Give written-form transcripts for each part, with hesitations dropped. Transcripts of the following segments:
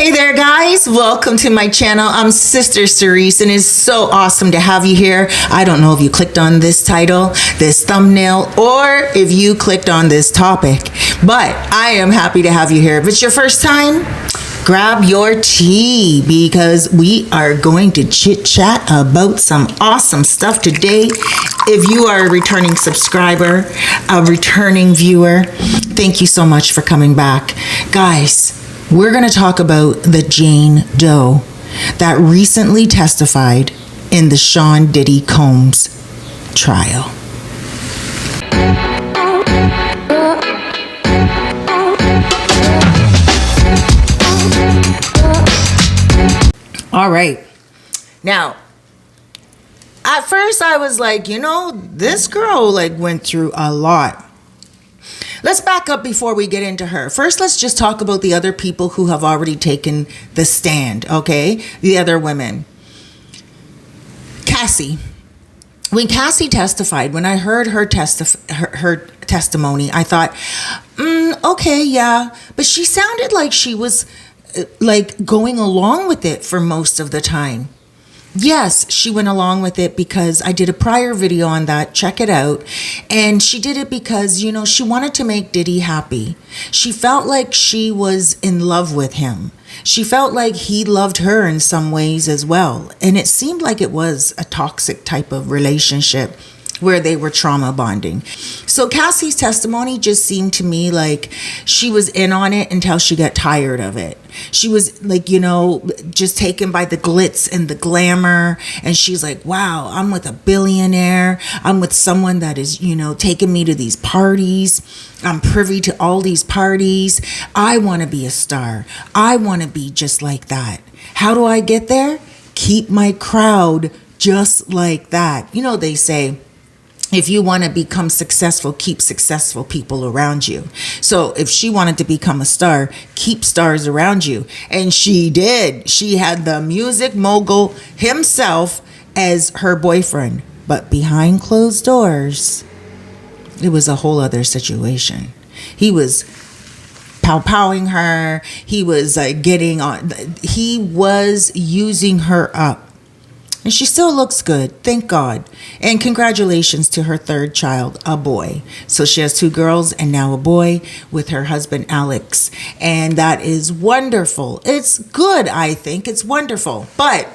Hey there, guys. Welcome to my channel. I'm Sister Cerise, and it's so awesome to have you here. I don't know if you clicked on this title, this thumbnail, or if you clicked on this topic, but I am happy to have you here. If it's your first time, grab your tea because we are going to chit chat about some awesome stuff today. If you are a returning subscriber, a returning viewer, thank you so much for coming back. Guys, we're going to talk about the Jane Doe that recently testified in the Sean Diddy Combs trial. All right. Now, at first I was like, this girl went through a lot. Let's back up before we get into her. First, let's just talk about the other people who have already taken the stand, okay? The other women. Cassie. When Cassie testified, when I heard her testimony, I thought, okay, yeah. But she sounded like she was going along with it for most of the time. Yes, she went along with it because I did a prior video on that. Check it out. And she did it because, she wanted to make Diddy happy. She felt like she was in love with him. She felt like he loved her in some ways as well. And it seemed like it was a toxic type of relationship where they were trauma bonding. So Cassie's testimony just seemed to me like she was in on it until she got tired of it. She was just taken by the glitz and the glamour. And she's like, wow, I'm with a billionaire. I'm with someone that is, taking me to these parties. I'm privy to all these parties. I want to be a star. I want to be just like that. How do I get there? Keep my crowd just like that. They say, if you want to become successful, keep successful people around you. So if she wanted to become a star, keep stars around you. And she did. She had the music mogul himself as her boyfriend. But behind closed doors, it was a whole other situation. He was pow-powing her. He was getting on. He was using her up. And she still looks good, thank God. And congratulations to her third child, a boy. So she has 2 girls and now a boy with her husband, Alex. And that is wonderful. It's good, I think. It's wonderful. But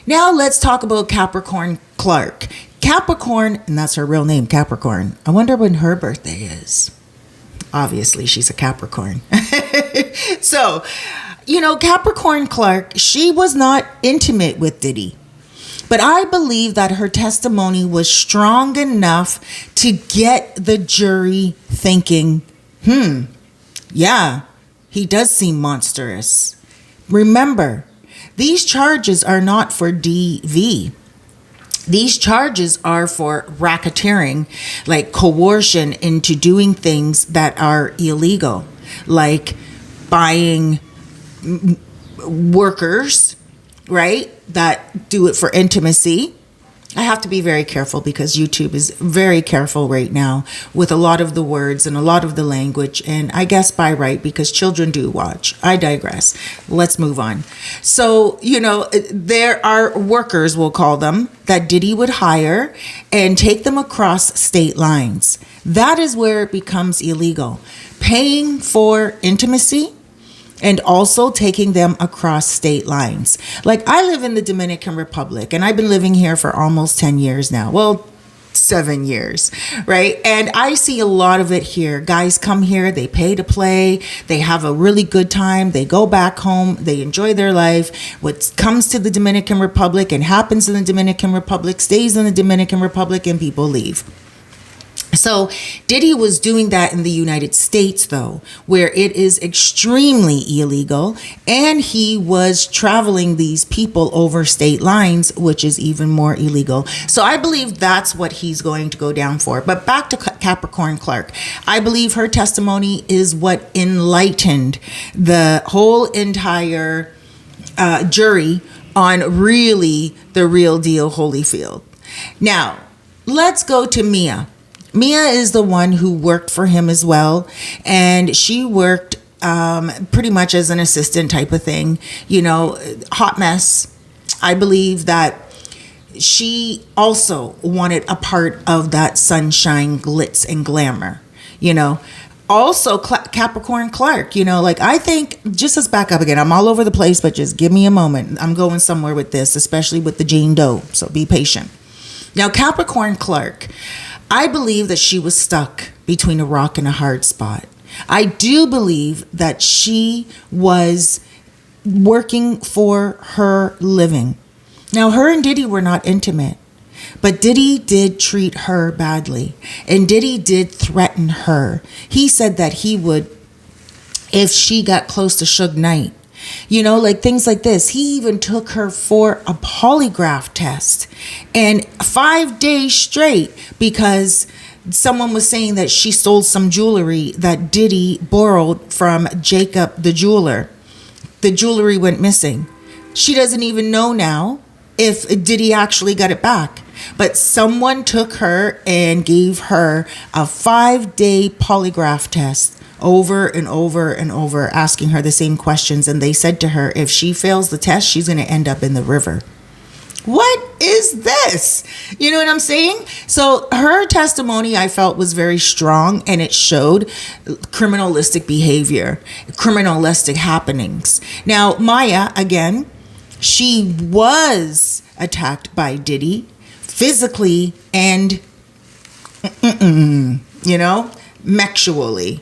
now let's talk about Capricorn Clark. Capricorn, and that's her real name, Capricorn. I wonder when her birthday is. Obviously, she's a Capricorn. So, Capricorn Clark, she was not intimate with Diddy. But I believe that her testimony was strong enough to get the jury thinking, yeah, he does seem monstrous. Remember, these charges are not for DV. These charges are for racketeering, like coercion into doing things that are illegal, like buying workers, right, that do it for intimacy. I have to be very careful because YouTube is very careful right now with a lot of the words and a lot of the language, and I guess by right because children do watch. I digress. Let's move on. So, there are workers, we'll call them, that Diddy would hire and take them across state lines. That is where it becomes illegal. Paying for intimacy and also taking them across state lines. Like, I live in the Dominican Republic, and I've been living here for almost 10 years now. Well, 7 years, right? And I see a lot of it here. Guys come here, they pay to play, they have a really good time, they go back home, they enjoy their life. What comes to the Dominican Republic and happens in the Dominican Republic stays in the Dominican Republic, and people leave. So Diddy was doing that in the United States, though, where it is extremely illegal, and he was traveling these people over state lines, which is even more illegal. So I believe that's what he's going to go down for. But back to Capricorn Clark. I believe her testimony is what enlightened the whole entire jury on really the real deal Holyfield. Now, let's go to Mia. Mia is the one who worked for him as well, and she worked pretty much as an assistant type of thing, hot mess. I believe that she also wanted a part of that sunshine, glitz, and glamour, Also, Capricorn Clark, I think, just let's back up again. I'm all over the place, but just give me a moment. I'm going somewhere with this, especially with the Jane Doe, so be patient. Now, Capricorn Clark, I believe that she was stuck between a rock and a hard spot. I do believe that she was working for her living. Now, her and Diddy were not intimate, but Diddy did treat her badly, and Diddy did threaten her. He said that he would, if she got close to Suge Knight, things like this. He even took her for a polygraph test, and 5 days straight, because someone was saying that she stole some jewelry that Diddy borrowed from Jacob the jeweler. The jewelry went missing. She doesn't even know now if Diddy actually got it back. But someone took her and gave her a 5-day polygraph test over and over and over, asking her the same questions. And they said to her, if she fails the test, she's going to end up in the river. What is this? You know what I'm saying? So her testimony, I felt, was very strong, and it showed criminalistic behavior, criminalistic happenings. Now, Maya, again, she was attacked by Diddy physically and, sexually.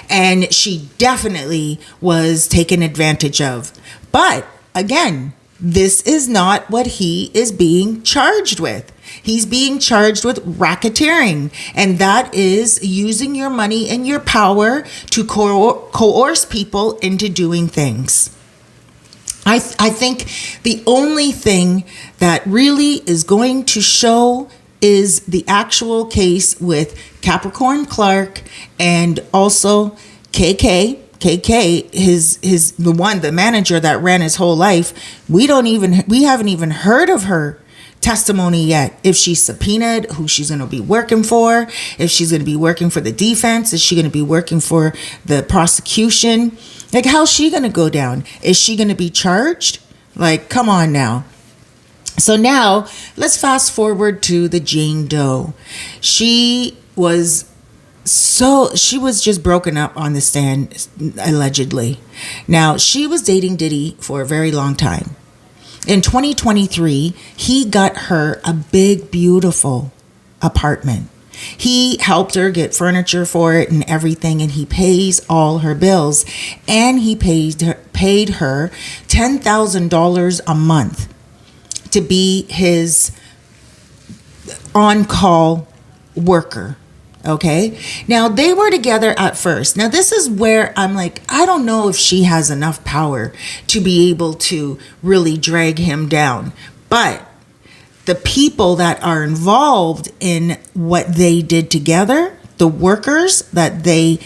And she definitely was taken advantage of. But again, this is not what he is being charged with. He's being charged with racketeering, and that is using your money and your power to coerce people into doing things. I think the only thing that really is going to show is the actual case with Capricorn Clark and also KK, the manager that ran his whole life. We haven't even heard of her testimony yet. If she's subpoenaed, who she's going to be working for, if she's going to be working for the defense, is she going to be working for the prosecution? Like, how's she going to go down? Is she going to be charged? Like, come on now. So now let's fast forward to the Jane Doe. She was just broken up on the stand, allegedly. Now, she was dating Diddy for a very long time. In 2023, he got her a big, beautiful apartment. He helped her get furniture for it and everything, and he pays all her bills. And he paid her $10,000 a month to be his on-call worker. Okay. Now, they were together at first. Now, this is where I'm like, I don't know if she has enough power to be able to really drag him down. But the people that are involved in what they did together, the workers that they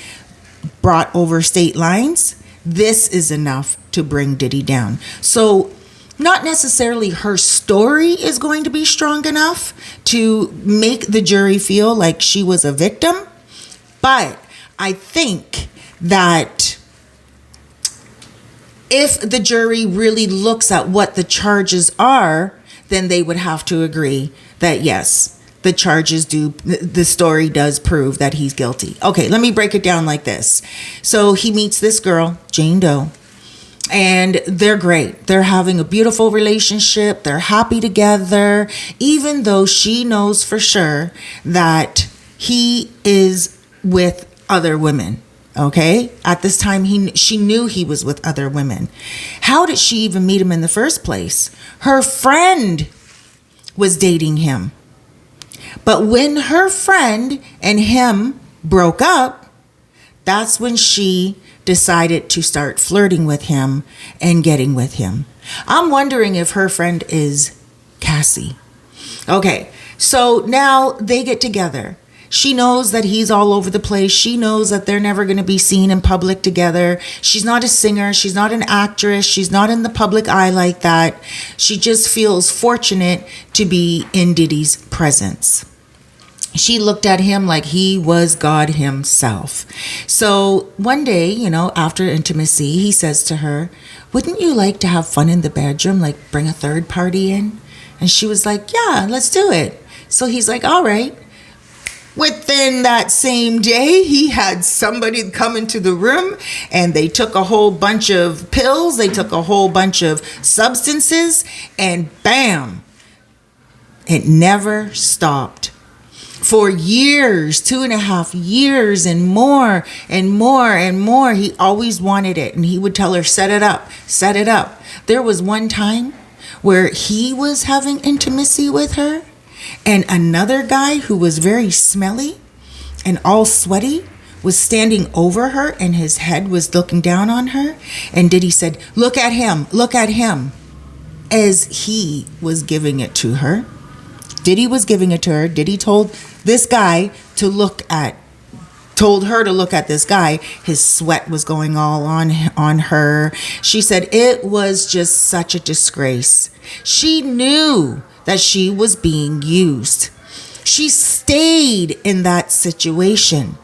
brought over state lines, this is enough to bring Diddy down. So not necessarily her story is going to be strong enough to make the jury feel like she was a victim. But I think that if the jury really looks at what the charges are, then they would have to agree that yes, the story does prove that he's guilty. Okay, let me break it down like this. So he meets this girl, Jane Doe, and they're great. They're having a beautiful relationship. They're happy together, even though she knows for sure that he is with other women. Okay, at this time, she knew he was with other women. How did she even meet him in the first place? Her friend was dating him. But when her friend and him broke up, that's when she decided to start flirting with him and getting with him. I'm wondering if her friend is Cassie. Okay, so now they get together. She knows that he's all over the place. She knows that they're never going to be seen in public together. She's not a singer. She's not an actress. She's not in the public eye like that. She just feels fortunate to be in Diddy's presence. She looked at him like he was God himself. So one day, after intimacy, he says to her, wouldn't you like to have fun in the bedroom, like bring a third party in? And she was like, yeah, let's do it. So he's like, all right. Within that same day, he had somebody come into the room and they took a whole bunch of pills, they took a whole bunch of substances, and bam, it never stopped. For years, 2.5 years, and more and more and more, he always wanted it. And he would tell her, set it up, set it up. There was one time where he was having intimacy with her, and another guy who was very smelly and all sweaty was standing over her, and his head was looking down on her. And Diddy said, look at him, as he was giving it to her. Diddy was giving it to her. Diddy told her to look at this guy. His sweat was going all on her. She said it was just such a disgrace. She knew that she was being used. She stayed in that situation.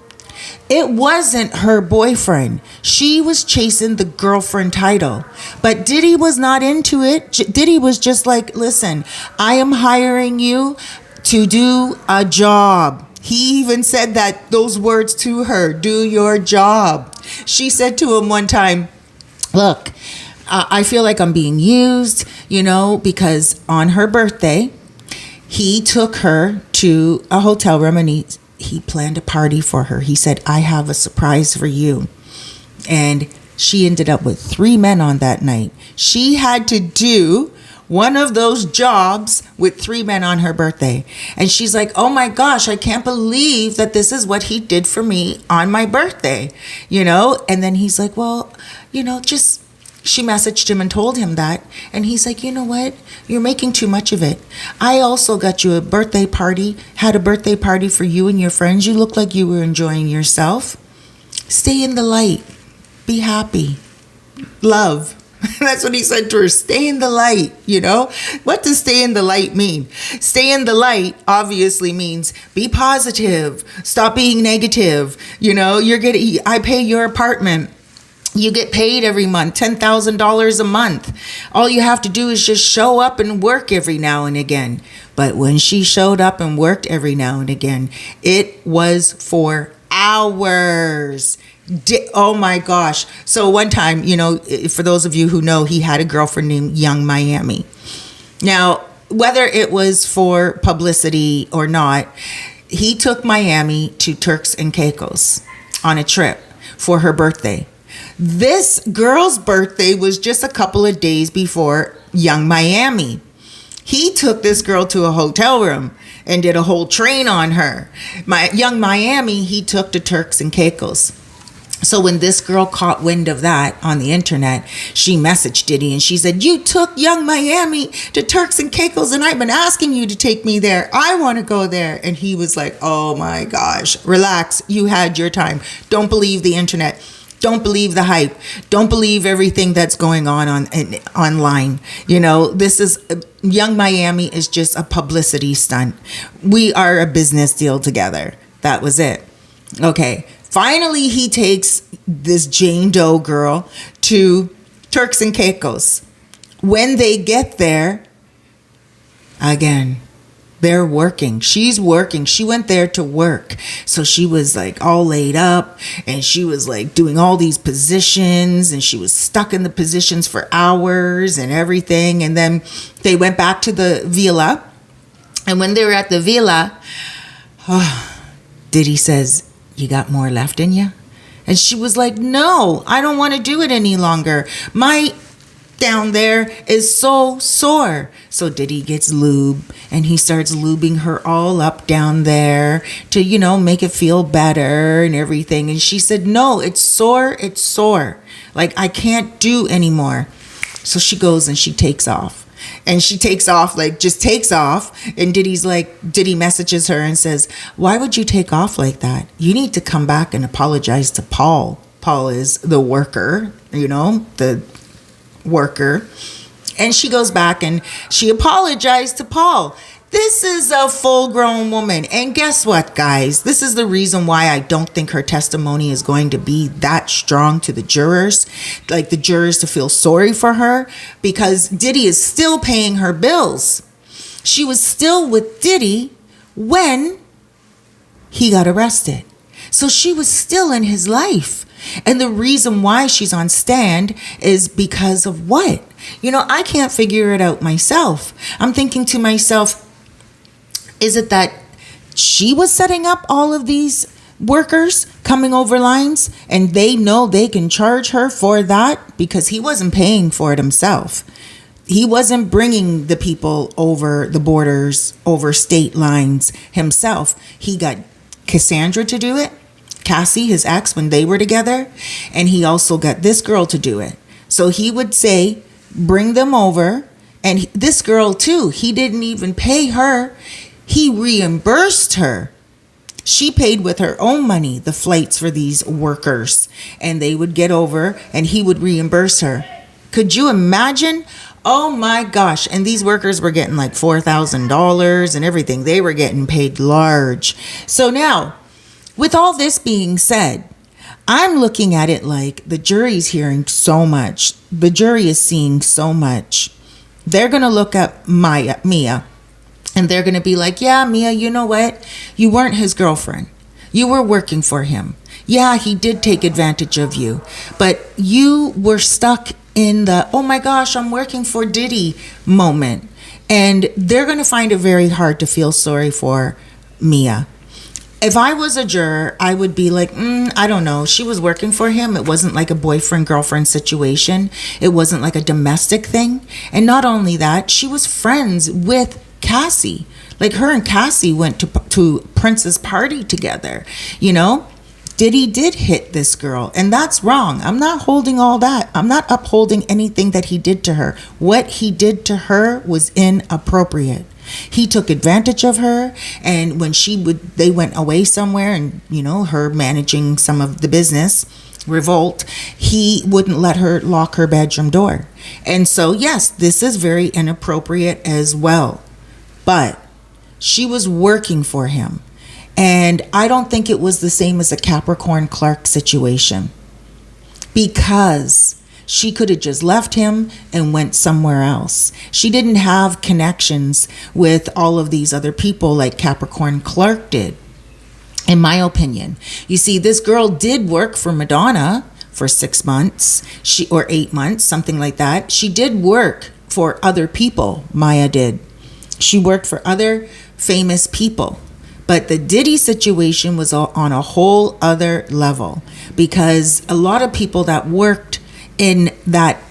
It wasn't her boyfriend. She was chasing the girlfriend title. But Diddy was not into it. Diddy was just like, listen, I am hiring you to do a job. He even said those words to her, do your job. She said to him one time, look, I feel like I'm being used, because on her birthday, he took her to a hotel room and he planned a party for her. He said, I have a surprise for you. And she ended up with 3 men on that night. She had to do one of those jobs with 3 men on her birthday. And she's like, oh my gosh, I can't believe that this is what he did for me on my birthday, And then he's like, well, she messaged him and told him that. And he's like, you know what? You're making too much of it. I also got you a birthday party, had a birthday party for you and your friends. You look like you were enjoying yourself. Stay in the light. Be happy. Love. That's what he said to her. Stay in the light, What does stay in the light mean? Stay in the light obviously means be positive. Stop being negative. I pay your apartment. You get paid every month, $10,000 a month. All you have to do is just show up and work every now and again. But when she showed up and worked every now and again, it was for hours. Oh my gosh. So one time, for those of you who know, he had a girlfriend named Young Miami. Now, whether it was for publicity or not, he took Miami to Turks and Caicos on a trip for her birthday. This girl's birthday was just a couple of days before Young Miami. He took this girl to a hotel room and did a whole train on her. Young Miami, he took to Turks and Caicos. So when this girl caught wind of that on the internet, she messaged Diddy and she said, you took Young Miami to Turks and Caicos and I've been asking you to take me there. I want to go there. And he was like, oh my gosh, relax. You had your time. Don't believe the internet. Don't believe the hype. Don't believe everything that's going on online. This is Young Miami is just a publicity stunt. We are a business deal together. That was it. Okay. Finally, he takes this Jane Doe girl to Turks and Caicos. When they get there, again, they're working. She's working. She went there to work. So she was like all laid up and she was like doing all these positions and she was stuck in the positions for hours and everything. And then they went back to the villa. And when they were at the villa, Diddy says, you got more left in you? And she was like, no, I don't want to do it any longer. My down there is so sore. So Diddy gets lube and he starts lubing her all up down there to, make it feel better and everything. And she said, no, it's sore. It's sore. Like, I can't do anymore. So she goes and she takes off. And she takes off, just takes off. And Diddy messages her and says, why would you take off like that? You need to come back and apologize to Paul. Paul is the worker, the worker. And she goes back and she apologized to Paul. This is a full grown woman. And guess what, guys? This is the reason why I don't think her testimony is going to be that strong to the jurors, like the jurors to feel sorry for her, because Diddy is still paying her bills. She was still with Diddy when he got arrested. So she was still in his life. And the reason why she's on stand is because of what? I can't figure it out myself. I'm thinking to myself, is it that she was setting up all of these workers coming over lines and they know they can charge her for that because he wasn't paying for it himself? He wasn't bringing the people over the borders, over state lines himself. He got Cassandra to do it, Cassie, his ex, when they were together, and he also got this girl to do it. So he would say, bring them over, and this girl too, he didn't even pay her. He reimbursed her. She paid with her own money the flights for these workers, and they would get over and he would reimburse her. Could you imagine? Oh my gosh. And these workers were getting like $4,000 and everything. They were getting paid large. So now, with all this being said, I'm looking at it like the jury's hearing so much. The jury is seeing so much. They're going to look at Mia. And they're going to be like, yeah, Mia, you know what? You weren't his girlfriend. You were working for him. Yeah, he did take advantage of you. But you were stuck in the, oh my gosh, I'm working for Diddy moment. And they're going to find it very hard to feel sorry for Mia. If I was a juror, I would be like, I don't know. She was working for him. It wasn't like a boyfriend-girlfriend situation. It wasn't like a domestic thing. And not only that, she was friends with Cassie. Like her and Cassie went to Prince's party together. Diddy did hit this girl, and that's wrong. I'm not holding all that. I'm not upholding anything that he did to her. What he did to her was inappropriate. He took advantage of her, and when they went away somewhere, and her managing some of the business revolt, he wouldn't let her lock her bedroom door. And so yes, this is very inappropriate as well. But she was working for him. And I don't think it was the same as a Capricorn Clark situation, because she could have just left him and went somewhere else. She didn't have connections with all of these other people like Capricorn Clark did, in my opinion. You see, this girl did work for Madonna for 6 months, or 8 months, something like that. She did work for other people, Maya did. She worked for other famous people. But the Diddy situation was on a whole other level, because a lot of people that worked in that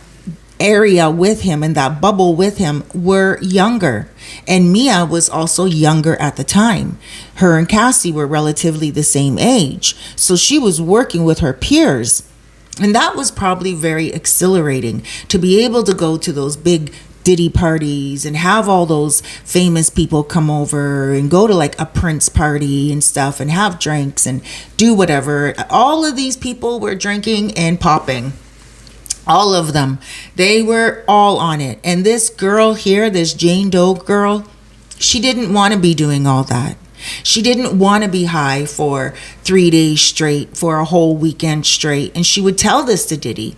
area with him, in that bubble with him, were younger. And Mia was also younger at the time. Her and Cassie were relatively the same age. So she was working with her peers. And that was probably very exhilarating, to be able to go to those big Diddy parties and have all those famous people come over and go to like a Prince party and stuff and have drinks and do whatever. All of these people were drinking and popping. All of them. They were all on it. And this girl here, this Jane Doe girl, she didn't want to be doing all that. She didn't want to be high for 3 days straight, for a whole weekend straight. And she would tell this to Diddy.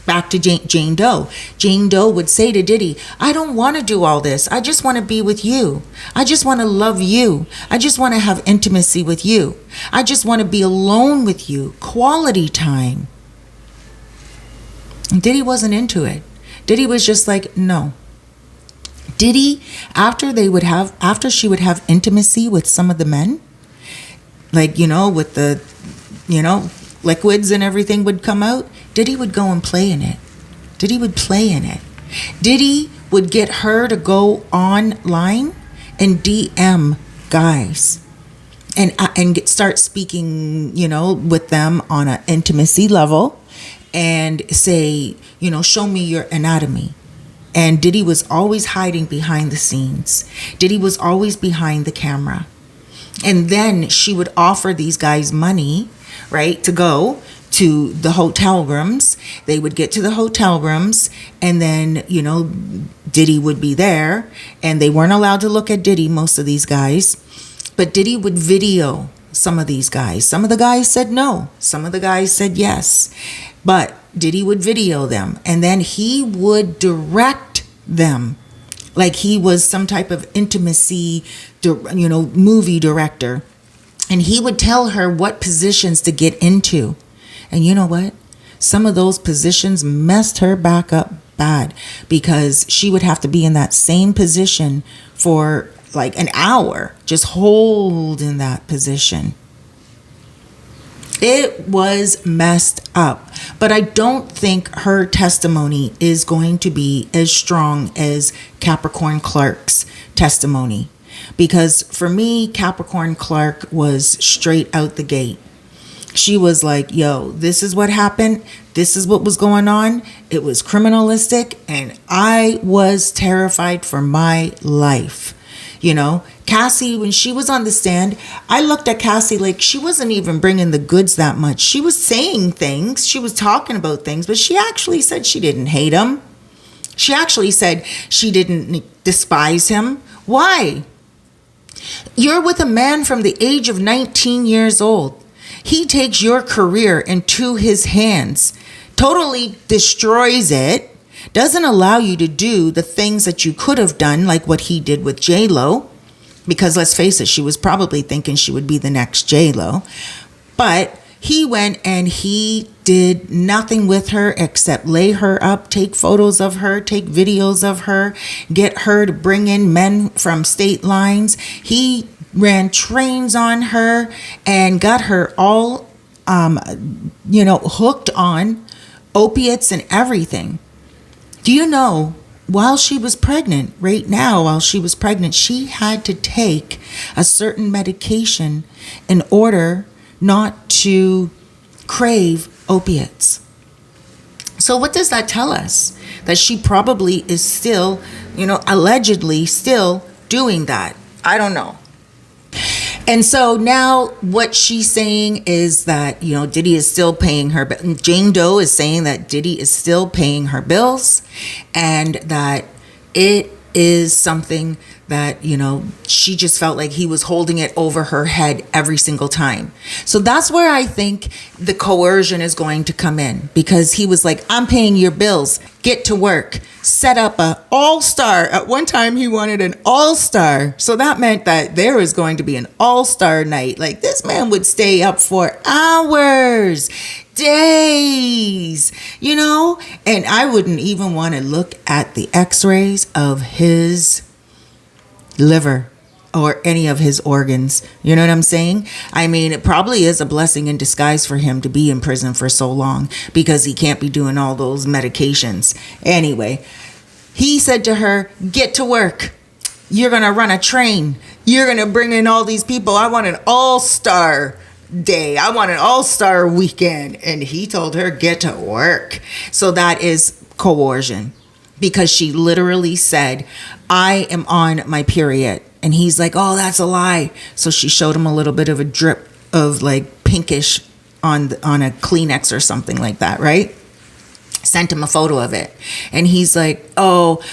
Back to Jane Doe. Jane Doe would say to Diddy, I don't want to do all this. I just want to be with you. I just want to love you. I just want to have intimacy with you. I just want to be alone with you. Quality time. And Diddy wasn't into it. Diddy was just like, no. Diddy, after she would have intimacy with some of the men, like, with the, liquids and everything would come out, Diddy would go and play in it. Diddy would play in it. Diddy would get her to go online and DM guys and start speaking, with them on an intimacy level, and say, show me your anatomy. And Diddy was always hiding behind the scenes. Diddy was always behind the camera. And then she would offer these guys money, right, to go to the hotel rooms. They would get to the hotel rooms, and then, Diddy would be there, and they weren't allowed to look at Diddy, most of these guys, but Diddy would video some of these guys. Some of the guys said no, some of the guys said yes, but Diddy would video them, and then he would direct them like he was some type of intimacy, movie director. And he would tell her what positions to get into. And you know what? Some of those positions messed her back up bad, because she would have to be in that same position for like an hour, just holding that position. It was messed up. But I don't think her testimony is going to be as strong as Capricorn Clark's testimony. Because for me, Capricorn Clark was straight out the gate. She was like, yo, this is what happened. This is what was going on. It was criminalistic, and I was terrified for my life. Cassie, when she was on the stand, I looked at Cassie like she wasn't even bringing the goods that much. She was saying things. She was talking about things, but she actually said she didn't hate him. She actually said she didn't despise him. Why? You're with a man from the age of 19 years old. He takes your career into his hands, totally destroys it, doesn't allow you to do the things that you could have done, like what he did with J-Lo, because let's face it, she was probably thinking she would be the next J-Lo. But he went and he did nothing with her except lay her up, take photos of her, take videos of her, get her to bring in men from state lines. He ran trains on her and got her all, hooked on opiates and everything. Do you know, while she was pregnant, she had to take a certain medication in order not to crave opiates. So what does that tell us? That she probably is still, allegedly still doing that. I don't know. And so now what she's saying is that, Diddy is still paying her. Jane Doe is saying that Diddy is still paying her bills, and that it is something that, she just felt like he was holding it over her head every single time. So that's where I think the coercion is going to come in, because he was like, I'm paying your bills, get to work, set up a all-star. At one time he wanted an all-star. So that meant that there was going to be an all-star night. Like, this man would stay up for hours, days, and I wouldn't even want to look at the x-rays of his liver or any of his organs. You know what I'm saying? I mean, it probably is a blessing in disguise for him to be in prison for so long, because he can't be doing all those medications. Anyway, he said to her, get to work. You're going to run a train. You're going to bring in all these people. I want an all-star day. I want an all-star weekend. And he told her, get to work. So that is coercion, because she literally said, I am on my period. And he's like, oh, that's a lie. So she showed him a little bit of a drip of like pinkish on a Kleenex or something like that, right? Sent him a photo of it. And he's like, oh,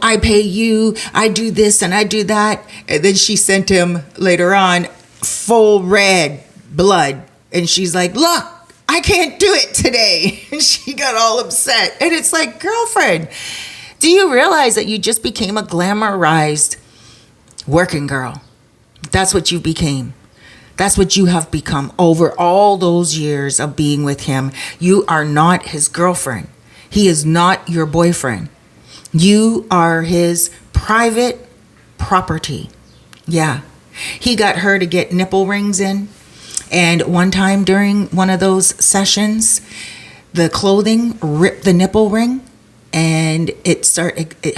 I pay you, I do this and I do that. And then she sent him later on full red blood. And she's like, look, I can't do it today. And she got all upset. And it's like, girlfriend, do you realize that you just became a glamorized working girl? That's what you became. That's what you have become over all those years of being with him. You are not his girlfriend. He is not your boyfriend. You are his private property. Yeah. He got her to get nipple rings in. And one time during one of those sessions, the clothing ripped the nipple ring, and it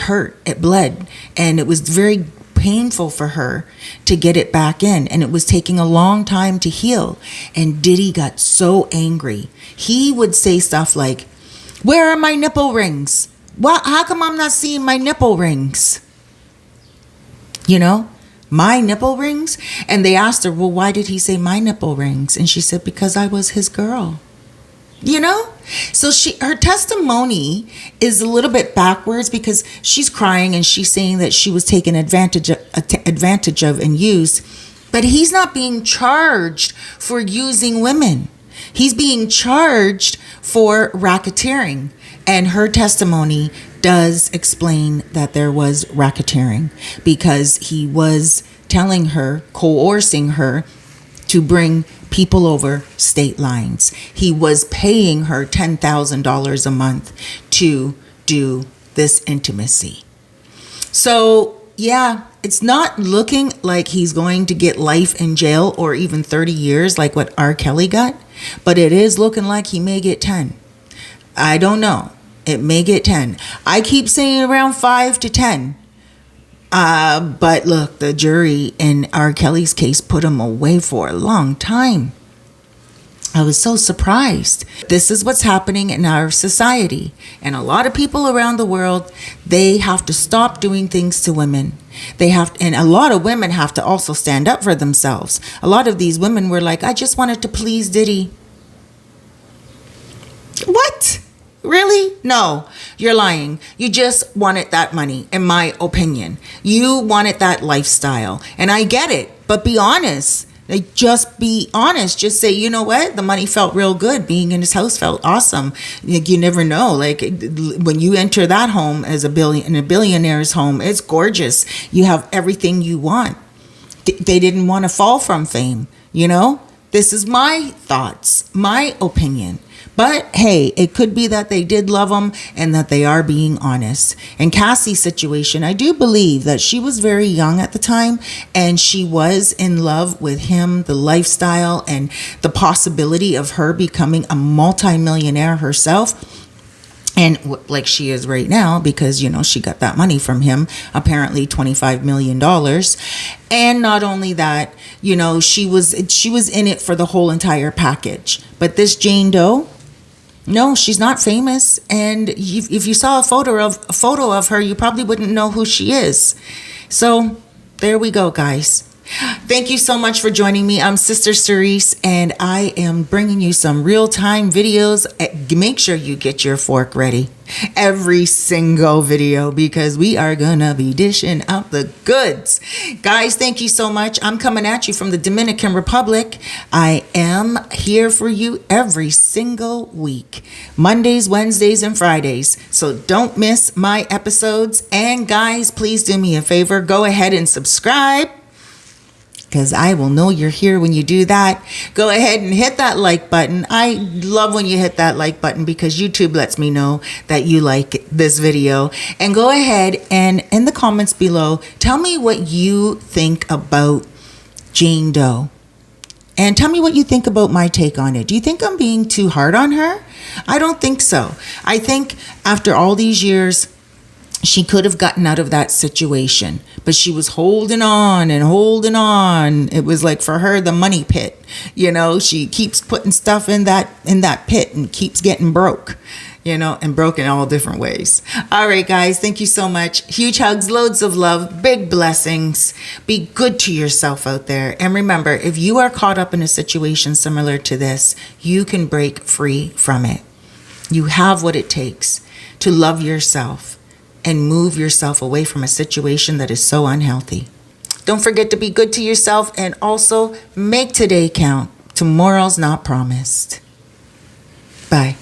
hurt, it bled, and it was very painful for her to get it back in, and it was taking a long time to heal. And Diddy got so angry. He would say stuff like, where are my nipple rings? How come I'm not seeing my nipple rings? My nipple rings? And they asked her, well, why did he say my nipple rings? And she said, because I was his girl. you know. So her testimony is a little bit backwards because she's crying and she's saying that she was taken advantage of and used, but he's not being charged for using women. He's being charged for racketeering, and her testimony does explain that there was racketeering because he was telling her, coercing her to bring people over state lines. He was paying her $10,000 a month to do this intimacy. So, yeah, it's not looking like he's going to get life in jail or even 30 years like what R. Kelly got, but it is looking like he may get 10. I don't know. It may get 10. I keep saying around 5 to 10. But look, the jury in R. Kelly's case put him away for a long time. I was so surprised. This is what's happening in our society. And a lot of people around the world, they have to stop doing things to women. And a lot of women have to also stand up for themselves. A lot of these women were like, I just wanted to please Diddy. What? Really? No, you're lying. You just wanted that money, in my opinion. You wanted that lifestyle. And I get it, but be honest. Like, just be honest. Just say, you know what? The money felt real good. Being in his house felt awesome. Like, you never know. Like, when you enter that home in a billionaire's home, it's gorgeous. You have everything you want. They didn't want to fall from fame, you know? This is my thoughts, my opinion. But hey, it could be that they did love him and that they are being honest. In Cassie's situation, I do believe that she was very young at the time and she was in love with him, the lifestyle and the possibility of her becoming a multimillionaire herself. And like she is right now, because, you know, she got that money from him, apparently $25 million. And not only that, you know, she was in it for the whole entire package. But this Jane Doe, no, she's not famous. And if you saw a photo of her, you probably wouldn't know who she is. So there we go, guys. Thank you so much for joining me. I'm Sister Cerise, and I am bringing you some real-time videos. Make sure you get your fork ready. Every single video, because we are gonna be dishing out the goods. Guys, thank you so much. I'm coming at you from the Dominican Republic. I am here for you every single week. Mondays, Wednesdays, and Fridays. So don't miss my episodes. And guys, please do me a favor. Go ahead and subscribe, because I will know you're here when you do that. Go ahead and hit that like button. I love when you hit that like button because YouTube lets me know that you like this video. And go ahead and in the comments below, tell me what you think about Jane Doe. And tell me what you think about my take on it. Do you think I'm being too hard on her? I don't think so. I think after all these years, she could have gotten out of that situation, but she was holding on and holding on. It was like for her, the money pit, you know, she keeps putting stuff in that pit and keeps getting broke, you know, and broke in all different ways. All right, guys, thank you so much. Huge hugs, loads of love, big blessings. Be good to yourself out there. And remember, if you are caught up in a situation similar to this, you can break free from it. You have what it takes to love yourself and move yourself away from a situation that is so unhealthy. Don't forget to be good to yourself and also make today count. Tomorrow's not promised. Bye.